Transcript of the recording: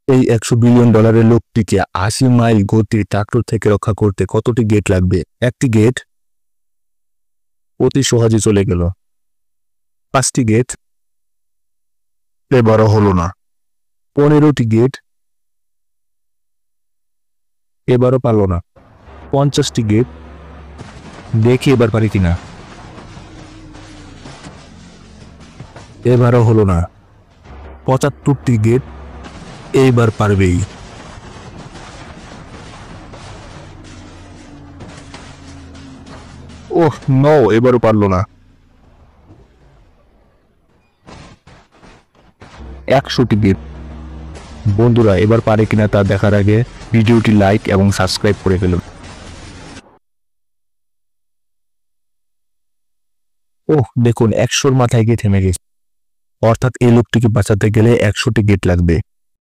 এই $100 বিলিয়ন লোকটিকে 80 মাইল গতির ট্রাক্টর থেকে রক্ষা করতে কতটি গেট লাগবে? একটি গেট? অতি সহজে চলে গেল। 5টি গেট? এবারও হলো না। 15টি গেট? এবারও পারল না। 50টি গেট? দেখি এবার পারি কিনা। এবারও হলো না। 75টি গেট? এইবার পারবেই। ওহ নো, এবারও পারলো না। 100টি গেট। বন্ধুরা, এবার পারে কিনা তা দেখার আগে ভিডিওটি লাইক এবং সাবস্ক্রাইব করে ফেলুন। ওহ দেখুন, 100-র মাথায় গিয়ে থেমে গেছে। অর্থাৎ এই লোকটিকে বাঁচাতে গেলে 100টি গেট লাগবে।